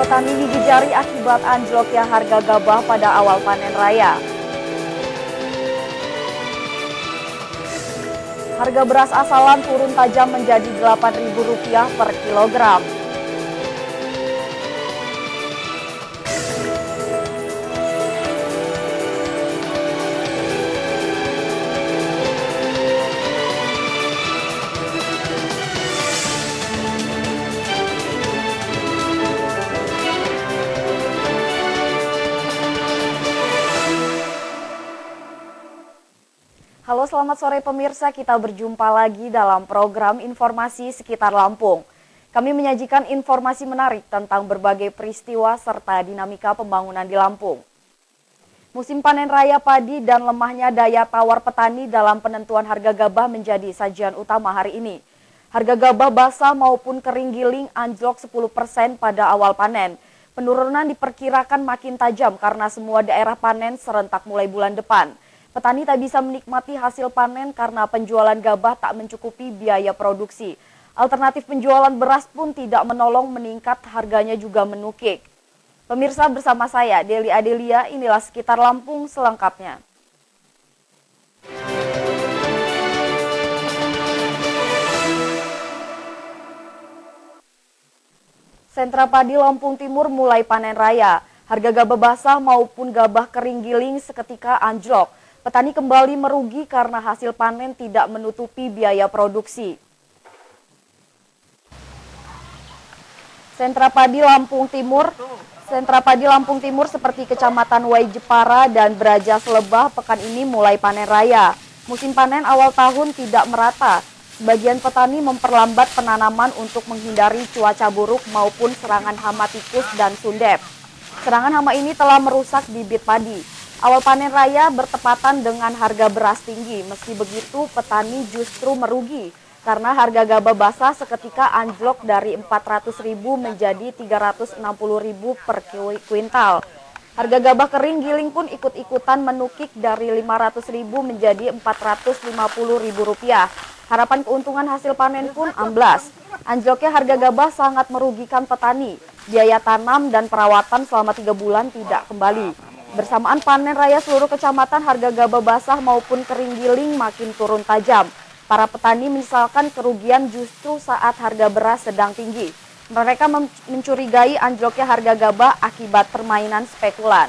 petani gigi jari akibat anjloknya harga gabah pada awal panen raya. Harga beras asalan turun tajam menjadi Rp8.000 per kilogram. Halo, selamat sore pemirsa, kita berjumpa lagi dalam program Informasi Sekitar Lampung. Kami menyajikan informasi menarik tentang berbagai peristiwa serta dinamika pembangunan di Lampung. Musim panen raya padi dan lemahnya daya tawar petani dalam penentuan harga gabah menjadi sajian utama hari ini. Harga gabah basah maupun kering giling anjlok 10% pada awal panen. Penurunan diperkirakan makin tajam karena semua daerah panen serentak mulai bulan depan. Petani tak bisa menikmati hasil panen karena penjualan gabah tak mencukupi biaya produksi. Alternatif penjualan beras pun tidak menolong, meningkat harganya juga menukik. Pemirsa, bersama saya Deli Adelia, inilah Sekitar Lampung selengkapnya. Sentra padi Lampung Timur mulai panen raya. Harga gabah basah maupun gabah kering giling seketika anjlok. Petani kembali merugi karena hasil panen tidak menutupi biaya produksi. Sentra padi Lampung Timur seperti Kecamatan Wai Jepara dan Brajas Lebah pekan ini mulai panen raya. Musim panen awal tahun tidak merata. Sebagian petani memperlambat penanaman untuk menghindari cuaca buruk maupun serangan hama tikus dan sundep. Serangan hama ini telah merusak bibit padi. Awal panen raya bertepatan dengan harga beras tinggi. Meski begitu, petani justru merugi karena harga gabah basah seketika anjlok dari Rp400.000 menjadi Rp360.000 per kuintal. Harga gabah kering giling pun ikut-ikutan menukik dari Rp500.000 menjadi Rp450.000. Harapan keuntungan hasil panen pun amblas. Anjloknya harga gabah sangat merugikan petani. Biaya tanam dan perawatan selama 3 bulan tidak kembali. Bersamaan panen raya seluruh kecamatan, harga gabah basah maupun kering giling makin turun tajam. Para petani menyesalkan kerugian justru saat harga beras sedang tinggi. Mereka mencurigai anjloknya harga gabah akibat permainan spekulan.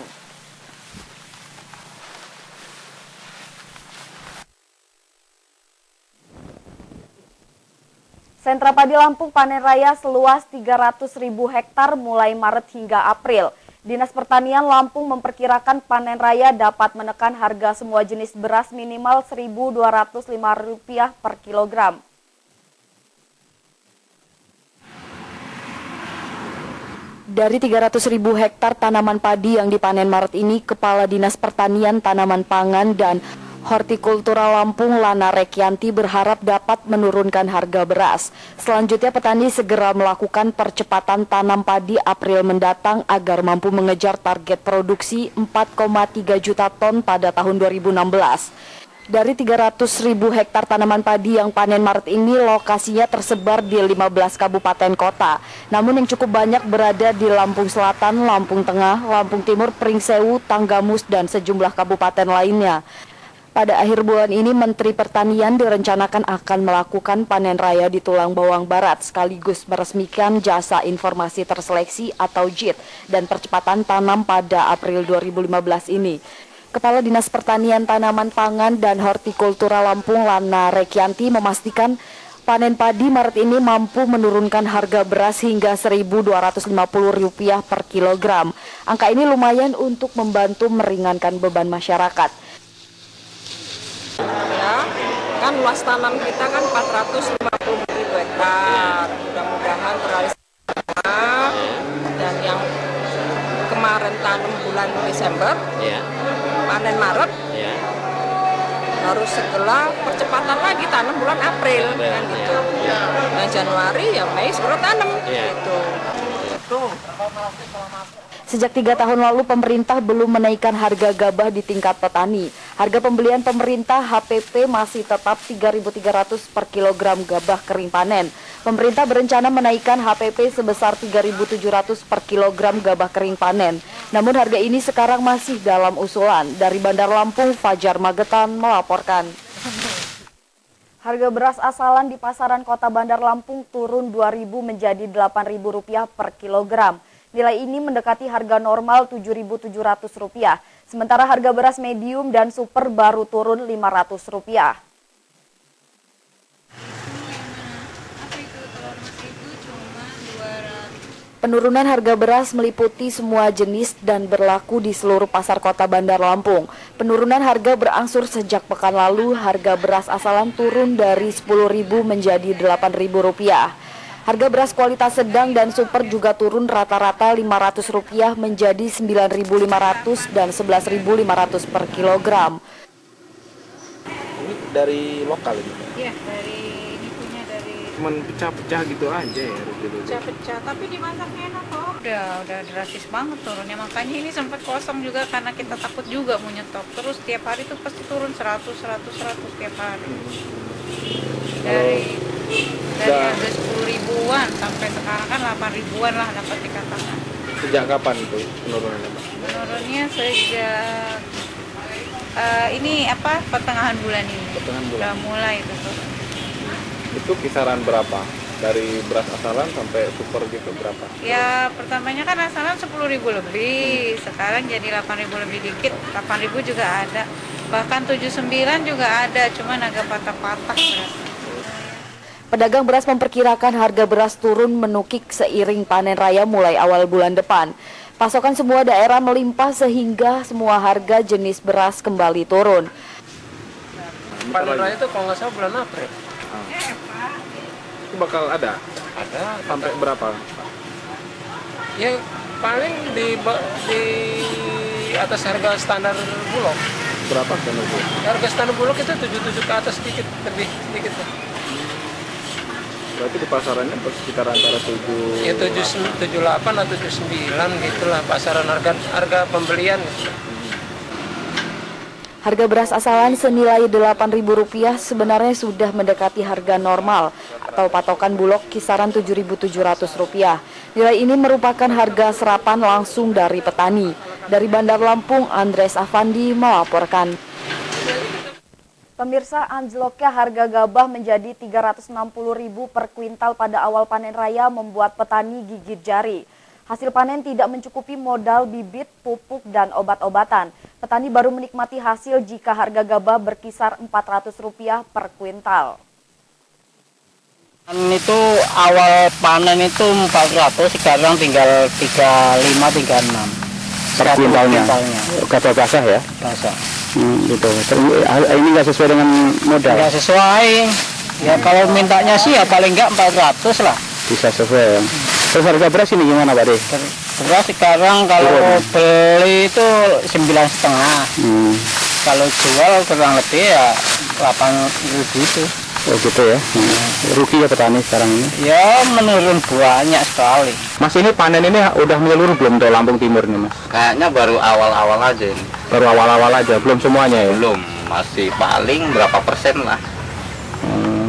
Sentra padi Lampung panen raya seluas 300.000 hektar mulai Maret hingga April. Dinas Pertanian Lampung memperkirakan panen raya dapat menekan harga semua jenis beras minimal Rp1.205 per kilogram. Dari 300.000 hektar tanaman padi yang dipanen Maret ini, Kepala Dinas Pertanian, Tanaman Pangan, dan Hortikultura Lampung Lana Rekyanti berharap dapat menurunkan harga beras. Selanjutnya petani segera melakukan percepatan tanam padi April mendatang agar mampu mengejar target produksi 4,3 juta ton pada tahun 2016. Dari 300.000 hektar tanaman padi yang panen Maret ini, lokasinya tersebar di 15 kabupaten kota. Namun yang cukup banyak berada di Lampung Selatan, Lampung Tengah, Lampung Timur, Pringsewu, Tanggamus, dan sejumlah kabupaten lainnya. Pada akhir bulan ini, Menteri Pertanian direncanakan akan melakukan panen raya di Tulang Bawang Barat sekaligus meresmikan jasa informasi terseleksi atau JIT dan percepatan tanam pada April 2015 ini. Kepala Dinas Pertanian, Tanaman Pangan, dan Hortikultura Lampung Lana Rekyanti memastikan panen padi Maret ini mampu menurunkan harga beras hingga Rp1.250 per kilogram. Angka ini lumayan untuk membantu meringankan beban masyarakat. Ya, kan luas tanam kita kan 450.000 hektar. Mudah-mudahan terrealisasi. Dan yang kemarin tanam bulan Desember, panen Maret, harus segera percepatan lagi tanam bulan April, kan gitu. Dan Januari ya Mei segera tanam, gitu. Tuh. Sejak 3 tahun lalu pemerintah belum menaikkan harga gabah di tingkat petani. Harga pembelian pemerintah HPP masih tetap 3.300 per kilogram gabah kering panen. Pemerintah berencana menaikkan HPP sebesar 3.700 per kilogram gabah kering panen. Namun harga ini sekarang masih dalam usulan. Dari Bandar Lampung, Fajar Magetan melaporkan. Harga beras asalan di pasaran Kota Bandar Lampung turun Rp2.000 menjadi Rp8.000 per kilogram. Nilai ini mendekati harga normal Rp7.700. Sementara harga beras medium dan super baru turun Rp500. Penurunan harga beras meliputi semua jenis dan berlaku di seluruh pasar Kota Bandar Lampung. Penurunan harga berangsur sejak pekan lalu. Harga beras asalan turun dari Rp10.000 menjadi Rp8.000. Harga beras kualitas sedang dan super juga turun rata-rata Rp500 menjadi Rp9.500 dan Rp11.500 per kilogram. Ini dari lokal ini? Iya, ini punya dari... Cuman pecah-pecah gitu aja ya? Pecah-pecah, tapi dimasaknya enak kok. Udah drastis banget turunnya, makanya ini sempat kosong juga karena kita takut juga mau nyetok. Terus tiap hari tuh pasti turun 100 tiap hari. Dari harga 10 ribuan sampai sekarang kan 8 ribuan lah dapat dikatakan. Sejak kapan itu penurunannya, Pak? Penurunnya sejak pertengahan bulan ini. Pertengahan bulan. Udah mulai itu turun. Itu kisaran berapa? Dari beras asalan sampai super gitu berapa? Ya pertamanya kan asalan 10.000 lebih, sekarang jadi 8.000 lebih dikit, 8.000 juga ada, bahkan 79 juga ada, cuman agak patah-patah berasnya. Pedagang beras memperkirakan harga beras turun menukik seiring panen raya mulai awal bulan depan. Pasokan semua daerah melimpah sehingga semua harga jenis beras kembali turun. Panen raya itu kalau nggak salah bulan April. Itu bakal ada? Ada. Sampai berapa? Ya paling di atas harga standar Bulog. Berapa kan itu? Harga standar Bulog itu 77 ke atas sedikit, lebih sedikit lah. Berarti di pasarannya sekitar antara 7... Ya 78 atau 79 gitulah pasaran harga pembelian. Harga beras asalan senilai Rp8.000 sebenarnya sudah mendekati harga normal atau patokan Bulog kisaran Rp7.700. Nilai ini merupakan harga serapan langsung dari petani. Dari Bandar Lampung, Andres Afandi melaporkan. Pemirsa, anjloknya harga gabah menjadi Rp360.000 per kuintal pada awal panen raya membuat petani gigit jari. Hasil panen tidak mencukupi modal bibit, pupuk, dan obat-obatan. Petani baru menikmati hasil jika harga gabah berkisar Rp400 per kuintal. Itu awal panen itu 400, sekarang tinggal 35-36 per kuintalnya. Gabah basah ya? Basah. Gitu. Ini nggak sesuai dengan modal? Nggak sesuai. Ya kalau mintanya sih ya paling nggak 400 lah. Bisa sesuai. Terus harga beras ini gimana Pak De? Beras sekarang kalau beli itu 9,5. Kalau jual kurang lebih ya 8.000 itu. Oh gitu ya. Rugi ya petani sekarang ini? Ya menurun banyak sekali. Mas, ini panen ini udah menyeluruh belum tuh Lampung Timur nih Mas? Kayaknya baru awal-awal aja ini. Baru awal-awal aja, belum semuanya ya? Belum, masih paling berapa persen lah.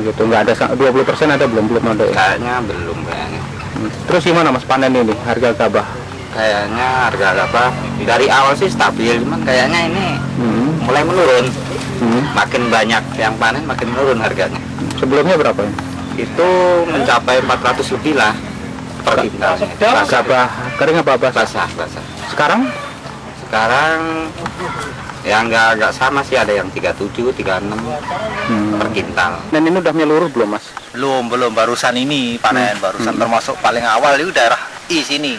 Gitu, nggak ada 20% ada belum ada ya? Kayaknya belum kayaknya. Terus gimana Mas panen ini harga gabah? Kayaknya harga gabah dari awal sih stabil, cuman kayaknya ini mulai menurun. Makin banyak yang panen makin menurun harganya. Sebelumnya berapa ya? Itu mencapai 400 lebih lah per kintal. Gabah kering apa basah? Basah. Sekarang ya nggak sama sih, ada yang 37, 36 per kintal. Dan ini udah menyeluruh belum Mas? Belum, barusan ini panen, barusan termasuk paling awal itu daerah I sini.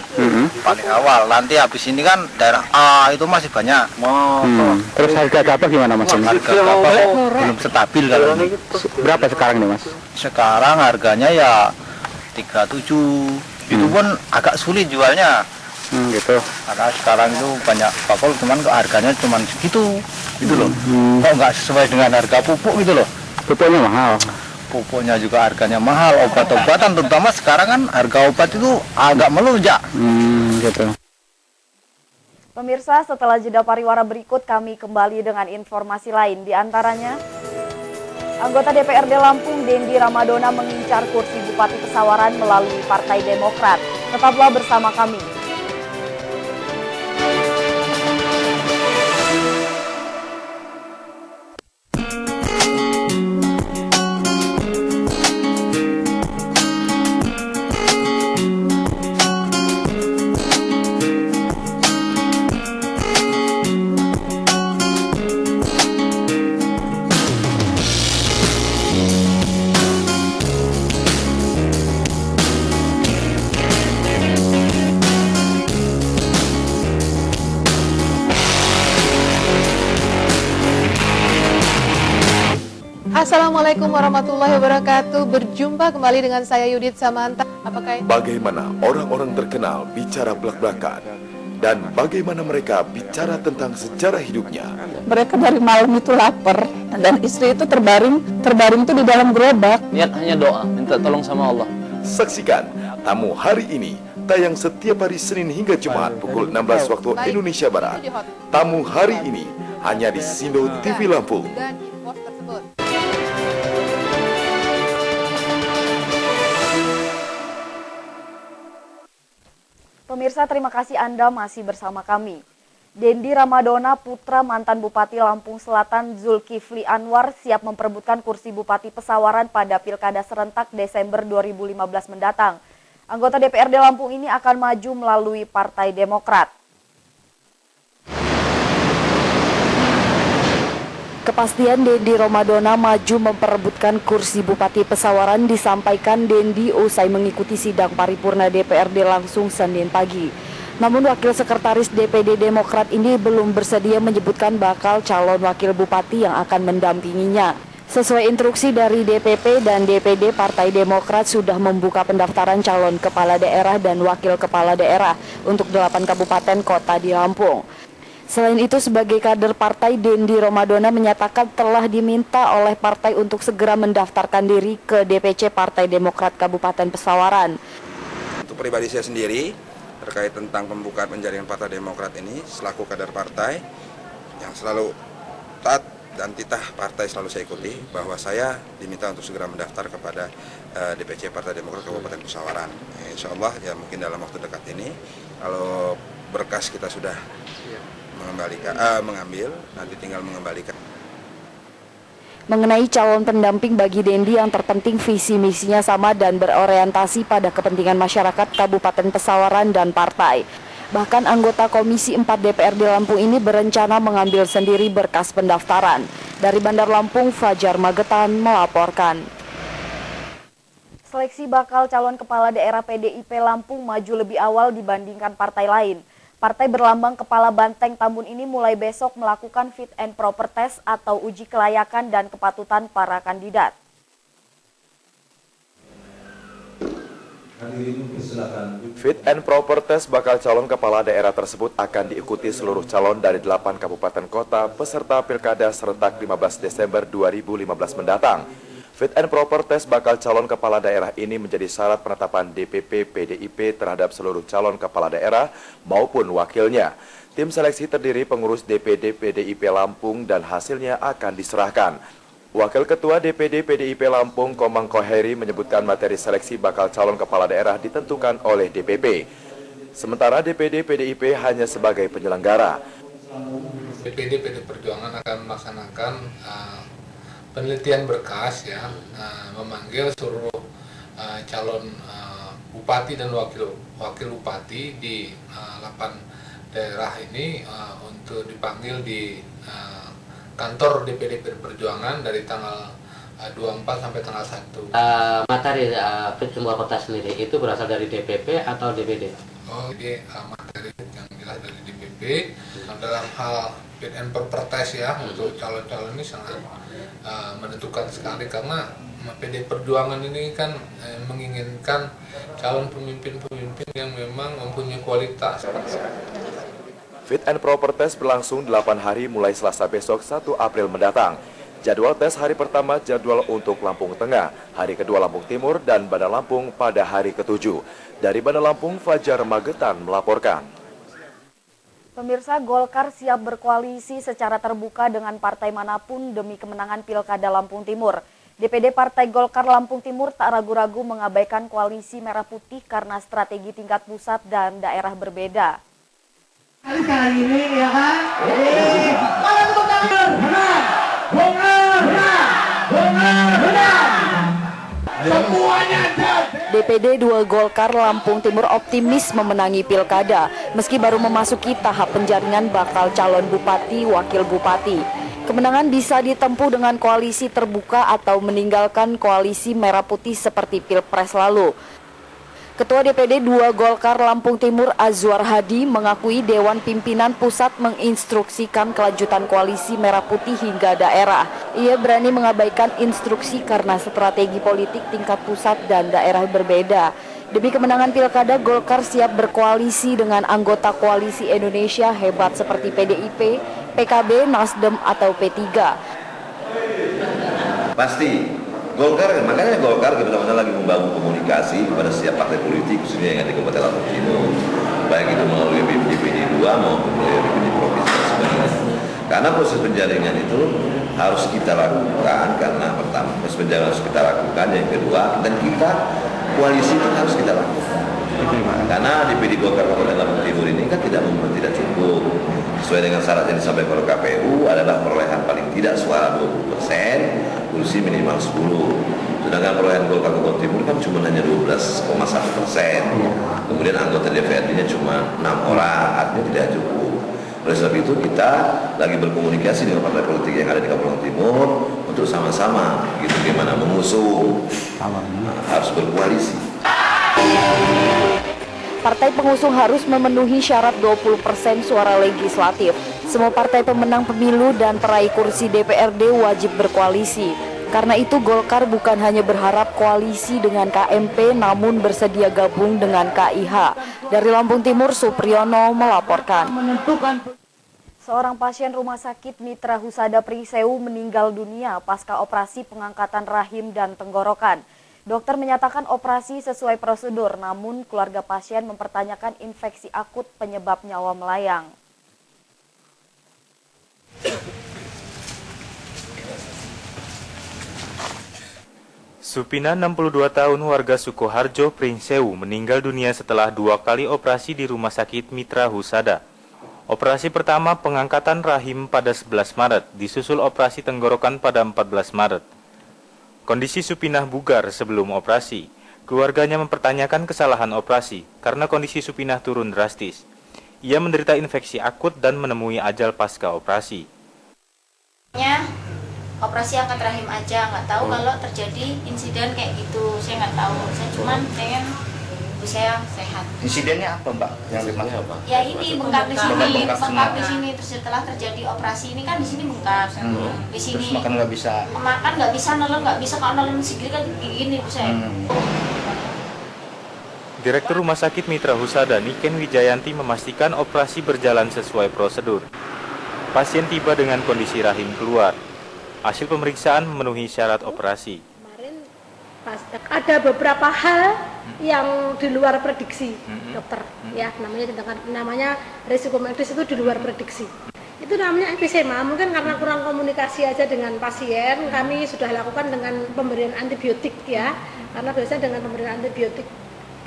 Paling awal, nanti habis ini kan daerah A itu masih banyak. Terus harga gabah gimana Mas? Harga gabah belum stabil kalau ini. Berapa sekarang nih Mas? Sekarang harganya ya 37. Itu pun agak sulit jualnya. Gitu. Karena sekarang itu banyak bakul, cuman harganya cuman segitu, gitu loh. Kok nggak sesuai dengan harga pupuk gitu loh. Pupuknya mahal. Pupuknya juga harganya mahal, obat-obatan terutama sekarang kan harga obat itu agak melonjak. Gitu. Pemirsa, setelah jeda pariwara berikut kami kembali dengan informasi lain. Di antaranya, anggota DPRD Lampung Dendi Ramadona mengincar kursi Bupati Pesawaran melalui Partai Demokrat. Tetaplah bersama kami. Assalamualaikum warahmatullahi wabarakatuh. Berjumpa kembali dengan saya Yudit Samanta. Apakah bagaimana orang-orang terkenal bicara belak-belakan dan bagaimana mereka bicara tentang sejarah hidupnya? Mereka dari malam itu lapar dan istri itu terbaring itu di dalam gerobak. Niat hanya doa, minta tolong sama Allah. Saksikan Tamu Hari Ini, tayang setiap hari Senin hingga Jumat pukul 16 waktu Indonesia Barat. Tamu Hari Ini hanya di Sindo TV Lampung. Pemirsa, terima kasih Anda masih bersama kami. Dendi Ramadona, putra mantan Bupati Lampung Selatan Zulkifli Anwar, siap memperebutkan kursi Bupati Pesawaran pada Pilkada serentak Desember 2015 mendatang. Anggota DPRD Lampung ini akan maju melalui Partai Demokrat. Kepastian Dendi Ramadona maju memperebutkan kursi Bupati Pesawaran disampaikan Dendi usai mengikuti sidang paripurna DPRD langsung Senin pagi. Namun Wakil Sekretaris DPD Demokrat ini belum bersedia menyebutkan bakal calon wakil bupati yang akan mendampinginya. Sesuai instruksi dari DPP dan DPD, Partai Demokrat sudah membuka pendaftaran calon kepala daerah dan wakil kepala daerah untuk 8 kabupaten kota di Lampung. Selain itu, sebagai kader partai, Dendi Ramadona menyatakan telah diminta oleh partai untuk segera mendaftarkan diri ke DPC Partai Demokrat Kabupaten Pesawaran. Untuk pribadi saya sendiri, terkait tentang pembukaan penjaringan Partai Demokrat ini, selaku kader partai yang selalu taat dan titah partai selalu saya ikuti, bahwa saya diminta untuk segera mendaftar kepada DPC Partai Demokrat Kabupaten Pesawaran. Insya Allah ya mungkin dalam waktu dekat ini, kalau berkas kita sudah mengambil, nanti tinggal mengembalikan. Mengenai calon pendamping bagi Dendi, yang terpenting visi misinya sama dan berorientasi pada kepentingan masyarakat Kabupaten Pesawaran dan partai. Bahkan anggota Komisi 4 DPRD Lampung ini berencana mengambil sendiri berkas pendaftaran. Dari Bandar Lampung, Fajar Magetan melaporkan. Seleksi bakal calon kepala daerah PDIP Lampung maju lebih awal dibandingkan partai lain. Partai berlambang kepala banteng Tambun ini mulai besok melakukan fit and proper test atau uji kelayakan dan kepatutan para kandidat. Fit and proper test bakal calon kepala daerah tersebut akan diikuti seluruh calon dari 8 kabupaten kota peserta Pilkada serentak 15 Desember 2015 mendatang. Fit and proper test bakal calon kepala daerah ini menjadi syarat penetapan DPP PDIP terhadap seluruh calon kepala daerah maupun wakilnya. Tim seleksi terdiri pengurus DPD PDIP Lampung dan hasilnya akan diserahkan. Wakil Ketua DPD PDIP Lampung Komang Koheri menyebutkan materi seleksi bakal calon kepala daerah ditentukan oleh DPP. Sementara DPD PDIP hanya sebagai penyelenggara. DPD PD Perjuangan akan melaksanakan penelitian berkas ya, memanggil seluruh calon bupati dan wakil bupati di 8 daerah ini untuk dipanggil di kantor DPD Perjuangan dari tanggal 24 sampai tanggal 1. Materi fit and proper test sendiri itu berasal dari DPP atau DPD? Oh, jadi materi yang jelas dari DPP. Dalam hal fit and proper test ya, untuk calon-calon ini sangat menentukan sekali, karena PD Perjuangan ini kan menginginkan calon pemimpin-pemimpin yang memang mempunyai kualitas. Fit and proper test berlangsung 8 hari mulai Selasa besok 1 April mendatang. Jadwal tes hari pertama jadwal untuk Lampung Tengah, hari kedua Lampung Timur, dan Bandar Lampung pada hari ke-7. Dari Bandar Lampung, Fajar Magetan melaporkan. Pemirsa, Golkar siap berkoalisi secara terbuka dengan partai manapun demi kemenangan Pilkada Lampung Timur. DPD Partai Golkar Lampung Timur tak ragu-ragu mengabaikan koalisi Merah Putih karena strategi tingkat pusat dan daerah berbeda. Kali ini ya kan? DPD 2 Golkar Lampung Timur optimis memenangi Pilkada, meski baru memasuki tahap penjaringan bakal calon bupati, wakil bupati. Kemenangan bisa ditempuh dengan koalisi terbuka atau meninggalkan koalisi Merah Putih seperti Pilpres lalu. Ketua DPD 2 Golkar Lampung Timur Azwar Hadi mengakui Dewan Pimpinan Pusat menginstruksikan kelanjutan koalisi Merah Putih hingga daerah. Ia berani mengabaikan instruksi karena strategi politik tingkat pusat dan daerah berbeda. Demi kemenangan Pilkada, Golkar siap berkoalisi dengan anggota Koalisi Indonesia Hebat seperti PDIP, PKB, Nasdem, atau P3. Pasti Golkar, makanya Golkar benar-benar lagi membangun komunikasi kepada setiap partai politik, khususnya yang ada di Kabupaten Lampung Timur, baik itu melalui DPD 2 maupun melalui DPD provinsi dan sebagainya. Karena proses penjaringan itu harus kita lakukan, karena pertama proses penjaringan harus kita lakukan, yang kedua dan kita koalisi itu harus kita lakukan. Karena DPD Golkar Kabupaten Lampung Timur ini kan tidak cukup sesuai dengan syarat yang disampaikan oleh KPU adalah perolehan paling tidak suara 20%, kursi minimal 10. Sedangkan perolehan Golkar Kabupaten Timur kan cuma hanya 12,1%. Kemudian anggota DPRD-nya cuma 6 orang, artinya tidak cukup. Oleh sebab itu kita lagi berkomunikasi dengan partai politik yang ada di Kabupaten Timur untuk sama-sama gitu bagaimana mengusung, harus berkoalisi. Partai pengusung harus memenuhi syarat 20% suara legislatif. Semua partai pemenang pemilu dan peraih kursi DPRD wajib berkoalisi. Karena itu Golkar bukan hanya berharap koalisi dengan KMP namun bersedia gabung dengan KIH. Dari Lampung Timur, Supriyono melaporkan. Seorang pasien Rumah Sakit Mitra Husada Pringsewu meninggal dunia pasca operasi pengangkatan rahim dan tenggorokan. Dokter menyatakan operasi sesuai prosedur, namun keluarga pasien mempertanyakan infeksi akut penyebab nyawa melayang. Supina, 62 tahun, warga Sukoharjo, Pringsewu, meninggal dunia setelah 2 kali operasi di Rumah Sakit Mitra Husada. Operasi pertama pengangkatan rahim pada 11 Maret, disusul operasi tenggorokan pada 14 Maret. Kondisi Supinah bugar sebelum operasi. Keluarganya mempertanyakan kesalahan operasi karena kondisi Supinah turun drastis. Ia menderita infeksi akut dan menemui ajal pasca operasi. Operasi angkat rahim aja, nggak tahu kalau terjadi insiden kayak gitu. Saya nggak tahu. Saya cuman pengen ibu saya sehat. Insidennya apa, Mbak? Yang dimaksud apa? Ya ini bengkak di sini, bengkak di sini. Terus setelah terjadi operasi ini kan di sini bengkak, di sini. Terus makan nggak bisa. Makan nggak bisa, nolong nggak bisa. Kalau nolong segini kan gini ibu saya. Direktur Rumah Sakit Mitra Husada Niken Wijayanti memastikan operasi berjalan sesuai prosedur. Pasien tiba dengan kondisi rahim keluar. Hasil pemeriksaan memenuhi syarat operasi. Ada beberapa hal yang di luar prediksi dokter, ya namanya risiko medis itu di luar prediksi. Itu namanya emfisema, mungkin karena kurang komunikasi aja dengan pasien, kami sudah lakukan dengan pemberian antibiotik ya, karena biasanya dengan pemberian antibiotik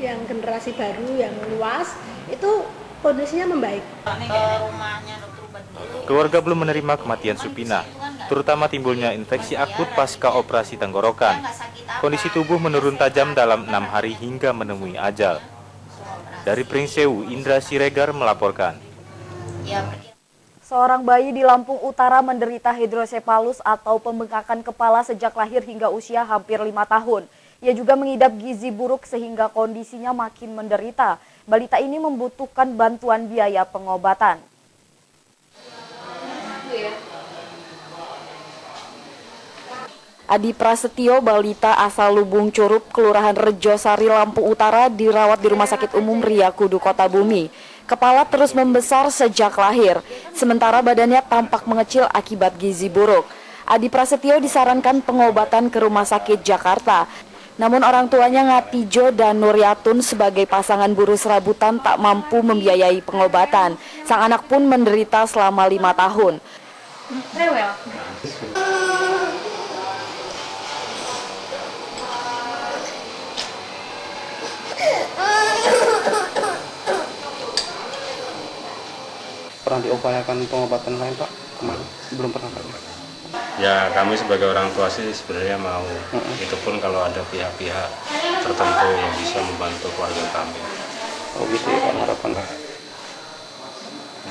yang generasi baru yang luas itu kondisinya membaik. Keluarga belum menerima kematian Supina, terutama timbulnya infeksi akut pasca operasi tenggorokan. Kondisi tubuh menurun tajam dalam 6 hari hingga menemui ajal. Dari Pringsewu, Indra Siregar melaporkan. Seorang bayi di Lampung Utara menderita hidrosepalus atau pembengkakan kepala sejak lahir hingga usia hampir 5 tahun. Ia juga mengidap gizi buruk sehingga kondisinya makin menderita. Balita ini membutuhkan bantuan biaya pengobatan. Adi Prasetyo, balita asal Lubung Curup, Kelurahan Rejosari, Lampung Utara, dirawat di Rumah Sakit Umum Ria Kudu, Kota Bumi. Kepala terus membesar sejak lahir, sementara badannya tampak mengecil akibat gizi buruk. Adi Prasetyo disarankan pengobatan ke Rumah Sakit Jakarta. Namun orang tuanya Ngatijo dan Nuryatun sebagai pasangan buruh serabutan tak mampu membiayai pengobatan. Sang anak pun menderita selama 5 tahun. Pernah diupayakan pengobatan lain Pak? Kemana? Belum pernah Pak? Ya kami sebagai orang tua sih sebenarnya mau, itu pun kalau ada pihak-pihak tertentu yang bisa membantu keluarga kami. Oh gitu ya Pak, harapan Pak.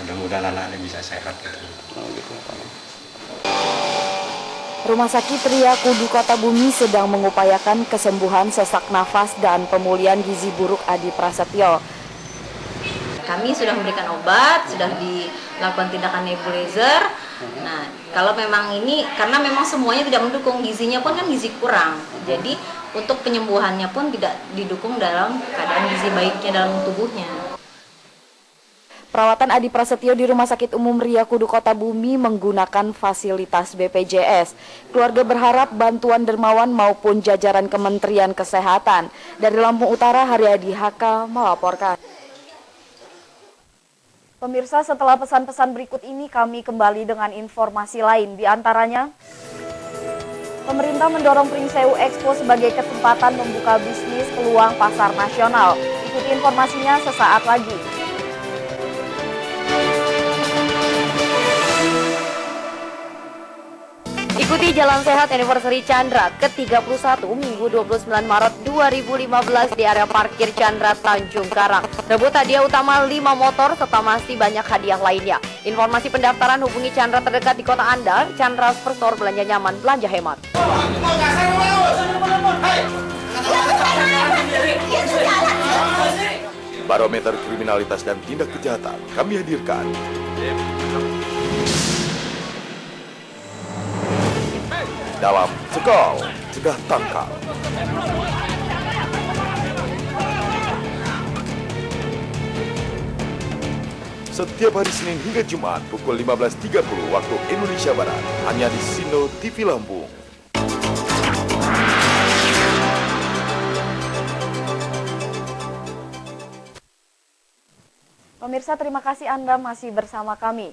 Mudah-mudahan anak ini bisa sehat gitu. Oh gitu ya Pak. Rumah Sakit Ria Kudu Kota Bumi sedang mengupayakan kesembuhan sesak nafas dan pemulihan gizi buruk Adi Prasetyo. Kami sudah memberikan obat, sudah dilakukan tindakan nebulizer. Nah, kalau memang ini, karena memang semuanya tidak mendukung, gizinya pun kan gizi kurang. Jadi, untuk penyembuhannya pun tidak didukung dalam keadaan gizi baiknya dalam tubuhnya. Perawatan Adi Prasetyo di Rumah Sakit Umum Ria Kudu Kota Bumi menggunakan fasilitas BPJS. Keluarga berharap bantuan dermawan maupun jajaran Kementerian Kesehatan. Dari Lampung Utara, Haryadi Haka melaporkan. Pemirsa, setelah pesan-pesan berikut ini kami kembali dengan informasi lain. Di antaranya, pemerintah mendorong Pringsewu Expo sebagai kesempatan membuka bisnis peluang pasar nasional. Ikuti informasinya sesaat lagi. Ikuti Jalan Sehat Anniversary Chandra ke-31 Minggu 29 Maret 2015 di area parkir Chandra Tanjung Karang. Rebut hadiah utama 5 motor serta masih banyak hadiah lainnya. Informasi pendaftaran hubungi Chandra terdekat di kota Anda. Chandra Superstore, belanja nyaman, belanja hemat. Barometer kriminalitas dan tindak kejahatan kami hadirkan. Dalam Cekal, Cegah Tangkal. Setiap hari Senin hingga Jumat pukul 15.30 waktu Indonesia Barat, hanya di Sino TV Lampung. Pemirsa, terima kasih Anda masih bersama kami.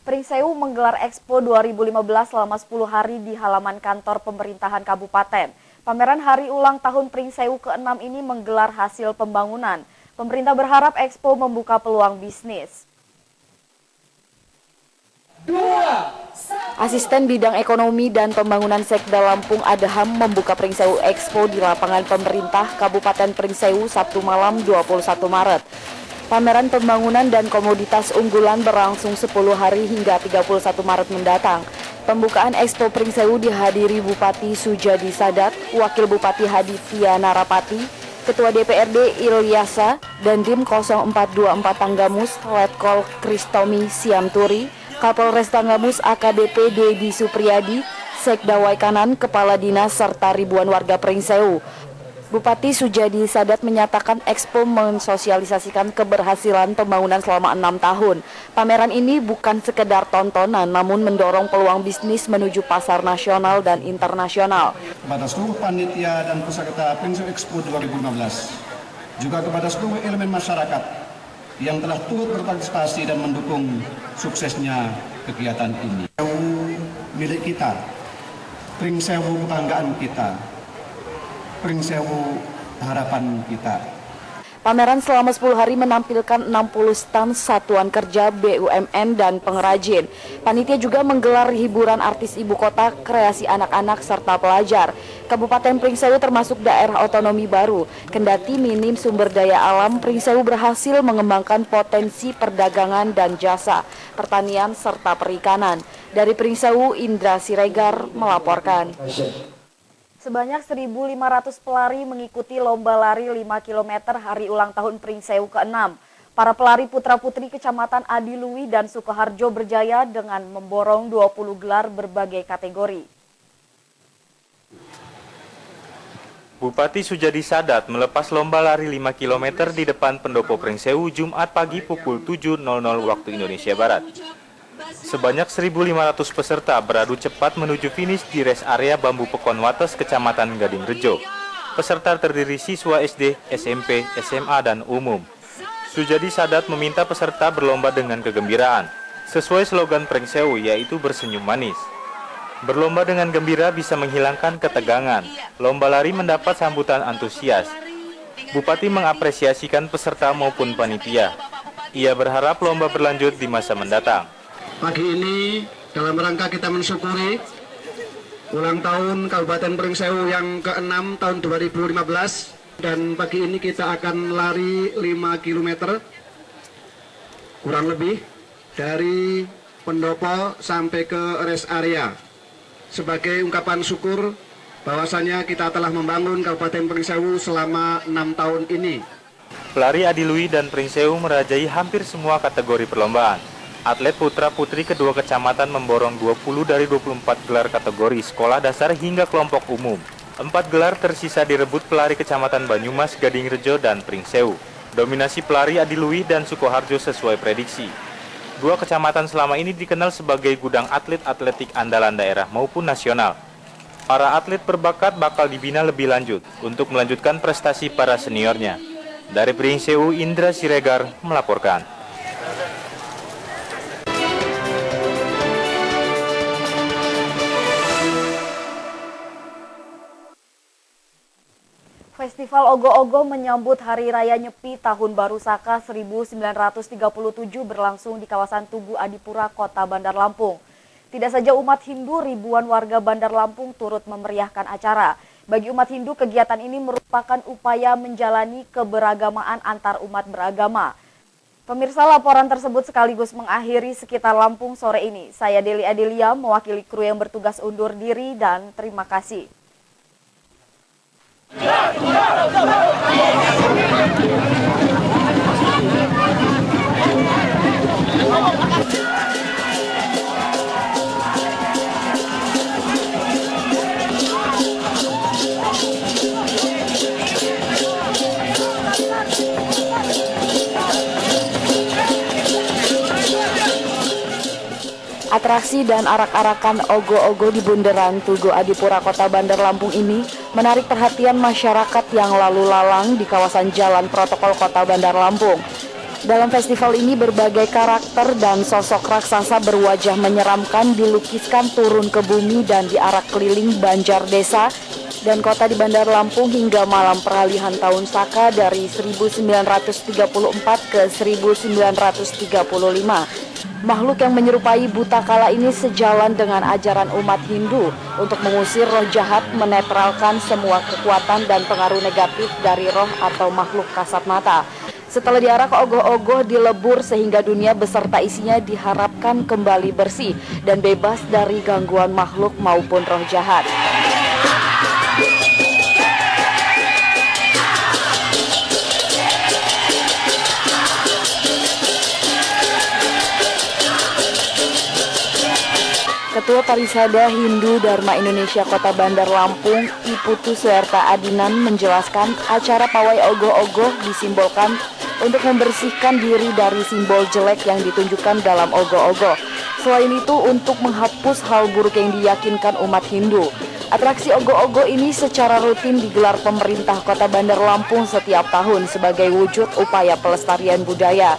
Pringsewu menggelar Expo 2015 selama 10 hari di halaman kantor pemerintahan kabupaten. Pameran hari ulang tahun Pringsewu ke-6 ini menggelar hasil pembangunan. Pemerintah berharap Expo membuka peluang bisnis. Asisten Bidang Ekonomi dan Pembangunan Sekda Lampung Adham membuka Pringsewu Expo di lapangan pemerintah Kabupaten Pringsewu Sabtu malam 21 Maret. Pameran pembangunan dan komoditas unggulan berlangsung 10 hari hingga 31 Maret mendatang. Pembukaan Expo Pringsewu dihadiri Bupati Sujadi Sadat, Wakil Bupati Haditya Narapati, Ketua DPRD Ilyasa, dan Dim 0424 Tanggamus, Letkol Kristomi Siamturi, Kapolres Tanggamus AKBP Dedi Supriyadi, Sekda Waikanan, Kepala Dinas, serta ribuan warga Pringsewu. Bupati Sujadi Sadat menyatakan Expo mensosialisasikan keberhasilan pembangunan selama 6 tahun. Pameran ini bukan sekedar tontonan, namun mendorong peluang bisnis menuju pasar nasional dan internasional. Kepada seluruh panitia dan peserta Pringsewu Expo 2015, juga kepada seluruh elemen masyarakat yang telah turut berpartisipasi dan mendukung suksesnya kegiatan ini. Pringsewu milik kita, Pringsewu kebanggaan kita, Pringsewu harapan kita. Pameran selama 10 hari menampilkan 60 stand satuan kerja, BUMN, dan pengrajin. Panitia juga menggelar hiburan artis ibu kota, kreasi anak-anak, serta pelajar. Kabupaten Pringsewu termasuk daerah otonomi baru. Kendati minim sumber daya alam, Pringsewu berhasil mengembangkan potensi perdagangan dan jasa, pertanian, serta perikanan. Dari Pringsewu, Indra Siregar melaporkan. Sebanyak 1.500 pelari mengikuti lomba lari 5 km hari ulang tahun Pringsewu ke-6. Para pelari putra-putri Kecamatan Adilui dan Sukoharjo berjaya dengan memborong 20 gelar berbagai kategori. Bupati Sujadi Sadat melepas lomba lari 5 km di depan Pendopo Pringsewu Jumat pagi pukul 7.00 waktu Indonesia Barat. Sebanyak 1.500 peserta beradu cepat menuju finish di res area Bambu Pekon Wates, Kecamatan Gading Rejo. Peserta terdiri siswa SD, SMP, SMA, dan umum. Sujadi Sadat meminta peserta berlomba dengan kegembiraan, sesuai slogan Pringsewu yaitu bersenyum manis. Berlomba dengan gembira bisa menghilangkan ketegangan. Lomba lari mendapat sambutan antusias. Bupati mengapresiasikan peserta maupun panitia. Ia berharap lomba berlanjut di masa mendatang. Pagi ini dalam rangka kita mensyukuri ulang tahun Kabupaten Pringsewu yang ke-6 tahun 2015, dan pagi ini kita akan lari 5 km kurang lebih dari pendopo sampai ke rest area sebagai ungkapan syukur bahwasanya kita telah membangun Kabupaten Pringsewu selama 6 tahun ini. Pelari Adilui dan Pringsewu merajai hampir semua kategori perlombaan. Atlet putra-putri kedua kecamatan memborong 20 dari 24 gelar kategori sekolah dasar hingga kelompok umum. 4 gelar tersisa direbut pelari kecamatan Banyumas, Gadingrejo, dan Pringsewu. Dominasi pelari Adilui dan Sukoharjo sesuai prediksi. Dua kecamatan selama ini dikenal sebagai gudang atlet atletik andalan daerah maupun nasional. Para atlet berbakat bakal dibina lebih lanjut untuk melanjutkan prestasi para seniornya. Dari Pringsewu, Indra Siregar melaporkan. Festival Ogo-Ogo menyambut Hari Raya Nyepi Tahun Baru Saka 1937 berlangsung di kawasan Tugu Adipura, Kota Bandar Lampung. Tidak saja umat Hindu, ribuan warga Bandar Lampung turut memeriahkan acara. Bagi umat Hindu, kegiatan ini merupakan upaya menjalani keberagamaan antar umat beragama. Pemirsa, laporan tersebut sekaligus mengakhiri Sekitar Lampung sore ini. Saya Deli Adelia, mewakili kru yang bertugas undur diri dan terima kasih. Atraksi dan arak-arakan ogo-ogo di bundaran Tugu Adipura, Kota Bandar Lampung ini menarik perhatian masyarakat yang lalu lalang di kawasan Jalan Protokol Kota Bandar Lampung. Dalam festival ini berbagai karakter dan sosok raksasa berwajah menyeramkan dilukiskan turun ke bumi dan diarak keliling banjar desa dan kota di Bandar Lampung hingga malam peralihan tahun Saka dari 1934 ke 1935. Makhluk yang menyerupai buta kala ini sejalan dengan ajaran umat Hindu untuk mengusir roh jahat, menetralkan semua kekuatan dan pengaruh negatif dari roh atau makhluk kasat mata. Setelah diarak, ogoh-ogoh dilebur sehingga dunia beserta isinya diharapkan kembali bersih dan bebas dari gangguan makhluk maupun roh jahat. Ketua Parisada Hindu Dharma Indonesia Kota Bandar Lampung, Iputu Suerta Adinan menjelaskan acara pawai ogoh-ogoh disimbolkan untuk membersihkan diri dari simbol jelek yang ditunjukkan dalam ogoh-ogoh. Selain itu untuk menghapus hal buruk yang diyakinkan umat Hindu. Atraksi ogoh-ogoh ini secara rutin digelar pemerintah Kota Bandar Lampung setiap tahun sebagai wujud upaya pelestarian budaya.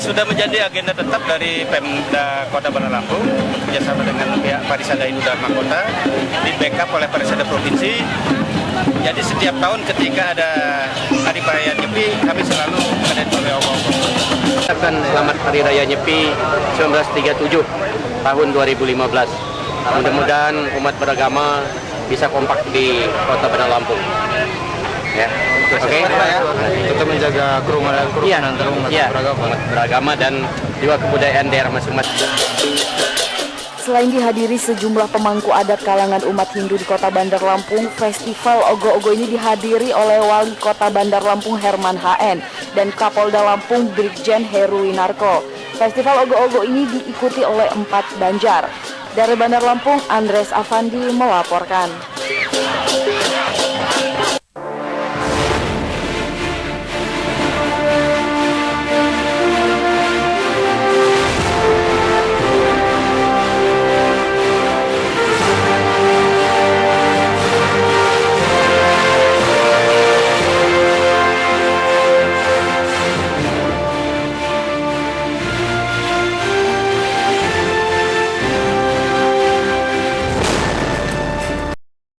Sudah menjadi agenda tetap dari Pemda Kota Bandar Lampung bekerjasama dengan pihak Parisada Hindu Dharma Kota, di backup oleh Parisada Provinsi. Jadi setiap tahun ketika ada Hari Raya Nyepi, kami selalu mengadakan pawai ogoh-ogoh. Selamat Hari Raya Nyepi 1937 tahun 2015. Mudah-mudahan umat beragama bisa kompak di Kota Bandar Lampung. Ya. Oke. Tetap menjaga kerukunan antar umat beragama dan juga kebudayaan daerah masing-masing. Selain dihadiri sejumlah pemangku adat kalangan umat Hindu di Kota Bandar Lampung, festival ogoh-ogoh ini dihadiri oleh Wali Kota Bandar Lampung Herman HN dan Kapolda Lampung Brigjen Heruwinarko. Festival ogoh-ogoh ini diikuti oleh 4 banjar. Dari Bandar Lampung, Andres Afandi melaporkan.